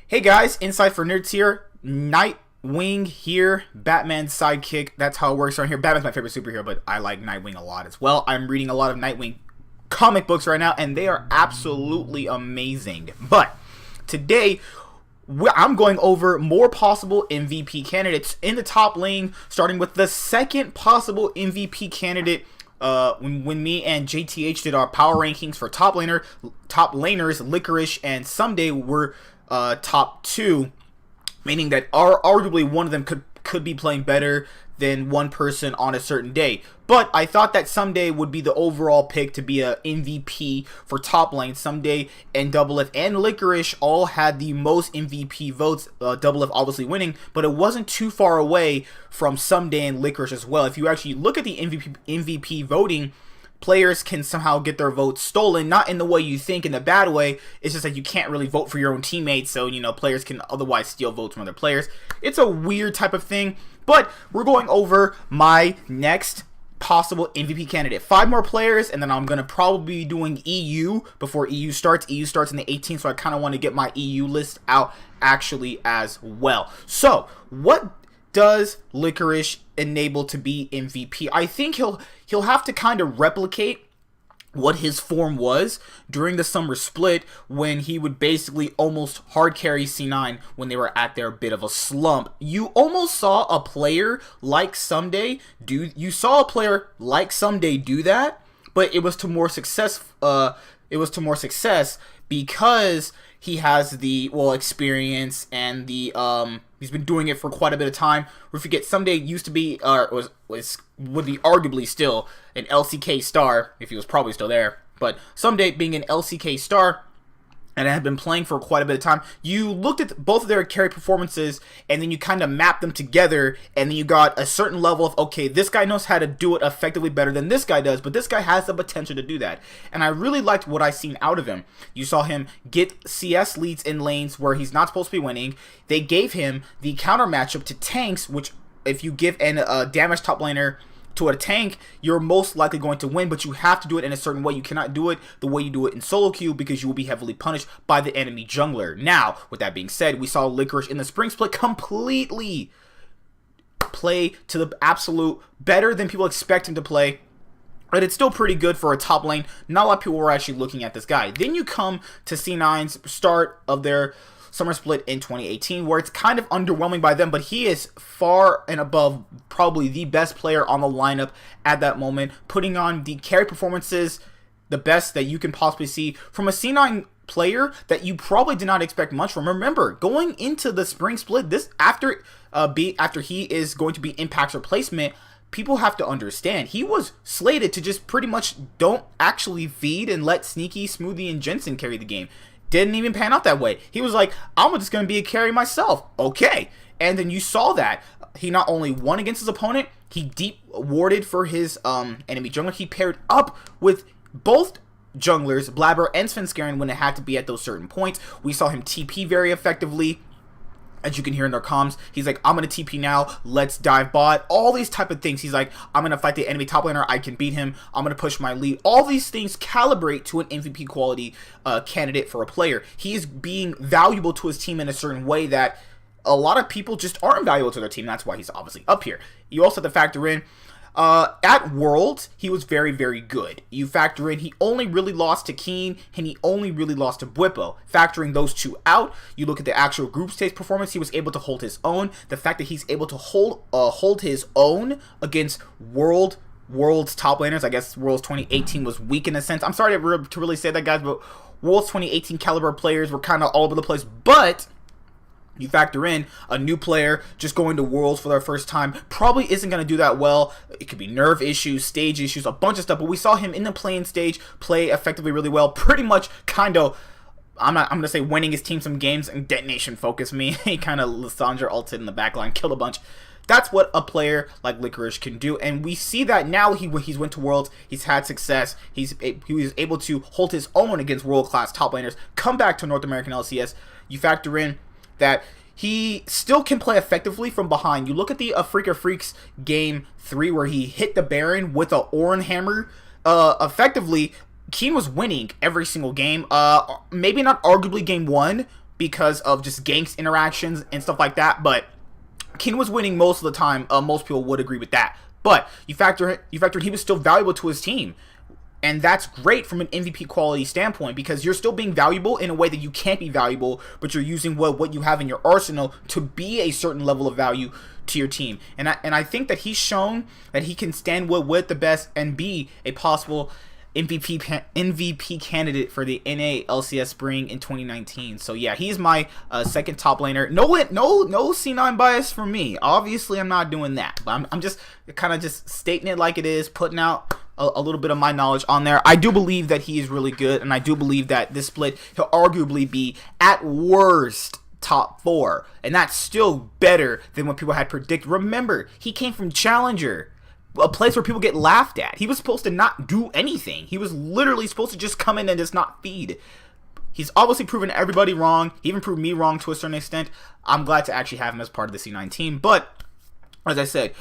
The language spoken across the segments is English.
Hey guys, Inside for Nerds here. Nightwing here, Batman's sidekick. That's how it works around here. Batman's my favorite superhero, but I like Nightwing a lot as well. I'm reading a lot of Nightwing comic books right now, and they are absolutely amazing. But today, I'm going over more possible MVP candidates in the top lane, starting with the second possible MVP candidate. When me and JTH did our power rankings for top laners, Licorice and Someday were top two, meaning that arguably one of them could be playing better than one person on a certain day. But I thought that Someday would be the overall pick to be a MVP for top lane. Someday and Doublelift and Licorice all had the most MVP votes, Doublelift obviously winning, but it wasn't too far away from Someday and Licorice as well. If you actually look at the MVP voting, players can somehow get their votes stolen, not in the way you think, in a bad way. It's just that you can't really vote for your own teammates, so, players can otherwise steal votes from other players. It's a weird type of thing, but we're going over my next possible MVP candidate. 5 more players, and then I'm going to probably be doing EU before EU starts. EU starts in the 18th, so I kind of want to get my EU list out actually as well. So, what does Licorice enable to be MVP? I think he'll have to kind of replicate what his form was during the summer split, when he would basically almost hard carry C9 when they were at their bit of a slump. You almost saw a player like Someday do that, but it was to more success. Because he has the experience and the he's been doing it for quite a bit of time. We forget Someday used to be would be arguably still an LCK star, if he was probably still there. But Someday being an LCK star and had been playing for quite a bit of time, you looked at both of their carry performances and then you kind of mapped them together, and then you got a certain level of, okay, this guy knows how to do it effectively better than this guy does, but this guy has the potential to do that. And I really liked what I seen out of him. You saw him get CS leads in lanes where he's not supposed to be winning. They gave him the counter matchup to tanks, which if you give a damaged top laner to a tank, you're most likely going to win, but you have to do it in a certain way. You cannot do it the way you do it in solo queue, because you will be heavily punished by the enemy jungler. Now, with that being said, we saw Licorice in the spring split completely play to the absolute better than people expect him to play. But it's still pretty good for a top lane. Not a lot of people were actually looking at this guy. Then you come to C9's start of their summer split in 2018, where it's kind of underwhelming by them, but he is far and above probably the best player on the lineup at that moment, putting on the carry performances, the best that you can possibly see from a C9 player that you probably did not expect much from. Remember, going into the spring split, this after he is going to be Impact's replacement, people have to understand he was slated to just pretty much don't actually feed and let Sneaky, Smoothie, and Jensen carry the game. Didn't even pan out that way. He was like, I'm just going to be a carry myself. Okay. And then you saw that he not only won against his opponent, he deep warded for his enemy jungler. He paired up with both junglers, Blabber and Svenskeren, when it had to be at those certain points. We saw him TP very effectively. As you can hear in their comms, he's like, I'm going to TP now, let's dive bot, all these type of things. He's like, I'm going to fight the enemy top laner, I can beat him, I'm going to push my lead. All these things calibrate to an MVP quality candidate for a player. He is being valuable to his team in a certain way that a lot of people just aren't valuable to their team. That's why he's obviously up here. You also have to factor in, at Worlds, he was very, very good. You factor in, he only really lost to Keen, and he only really lost to Bwipo. Factoring those two out, you look at the actual group stage performance, he was able to hold his own. The fact that he's able to hold his own against World's top laners, I guess Worlds 2018 was weak in a sense. I'm sorry to really say that, guys, but Worlds 2018 caliber players were kind of all over the place, but you factor in a new player just going to Worlds for their first time, probably isn't going to do that well. It could be nerve issues, stage issues, a bunch of stuff, but we saw him in the playing stage play effectively really well. Pretty much kind of, I'm going to say winning his team some games, and detonation focused me. He kind of Lissandra ulted in the backline, killed a bunch. That's what a player like Licorice can do, and we see that now. He's went to Worlds, he's had success, he was able to hold his own against world-class top laners, come back to North American LCS. You factor in that he still can play effectively from behind. You look at the Freaker Freaks game 3 where he hit the Baron with a Orin hammer. Effectively, Keen was winning every single game. Maybe not arguably game 1, because of just ganks interactions and stuff like that, but Kin was winning most of the time. Most people would agree with that. But you factor in he was still valuable to his team. And that's great from an MVP quality standpoint, because you're still being valuable in a way that you can't be valuable, but you're using what you have in your arsenal to be a certain level of value to your team. And I think that he's shown that he can stand with the best and be a possible MVP candidate for the NA LCS Spring in 2019. So yeah, he's my second top laner. No C9 bias for me. Obviously, I'm not doing that. But I'm just kind of just stating it like it is, putting out a little bit of my knowledge on there. I do believe that he is really good, and I do believe that this split he'll arguably be at worst top 4, and that's still better than what people had predicted. Remember, he came from Challenger, a place where people get laughed at. He was supposed to not do anything. He was literally supposed to just come in and just not feed. He's obviously proven everybody wrong. He even proved me wrong to a certain extent. I'm glad to actually have him as part of the C9 team. But, as I said,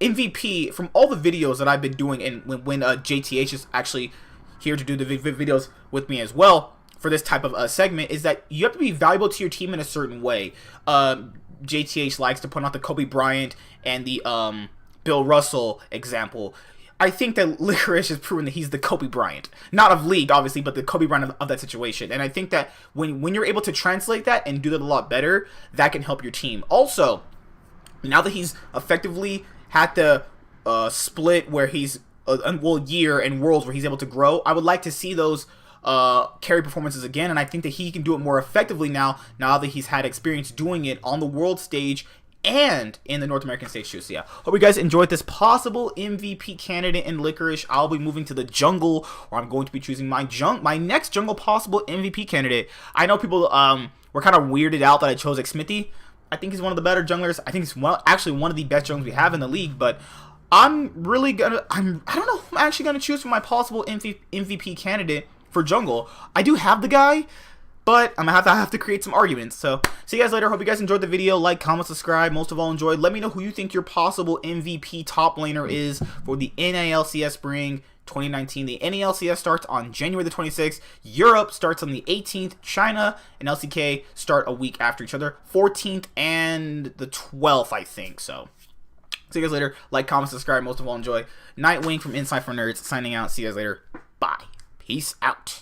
MVP, from all the videos that I've been doing, and when JTH is actually here to do the videos with me as well for this type of segment, is that you have to be valuable to your team in a certain way. JTH likes to point out the Kobe Bryant and the Bill Russell example. I think that Licorice has proven that he's the Kobe Bryant. Not of League, obviously, but the Kobe Bryant of that situation. And I think that when you're able to translate that and do that a lot better, that can help your team. Also, now that he's effectively had the split where he's year and Worlds where he's able to grow, I would like to see those carry performances again, and I think that he can do it more effectively now that he's had experience doing it on the world stage and in the North American stage too. So yeah, hope you guys enjoyed this possible MVP candidate in Licorice. I'll be moving to the jungle, where I'm going to be choosing my next jungle possible MVP candidate. I know people were kind of weirded out that I chose Xmithy. I think he's one of the better junglers. I think he's actually one of the best junglers we have in the league, but I don't know who I'm actually gonna choose for my possible MVP candidate for jungle. I do have the guy, but I'm gonna have to create some arguments. So see you guys later. Hope you guys enjoyed the video. Like, comment, subscribe. Most of all, enjoy. Let me know who you think your possible MVP top laner is for the NALCS Spring 2019. The NALCS starts on January the 26th. Europe starts on the 18th. China and LCK start a week after each other, 14th and the 12th, I think. So see you guys later. Like, comment, subscribe. Most of all, enjoy. Nightwing from Inside for Nerds signing out. See you guys later. Bye. Peace out.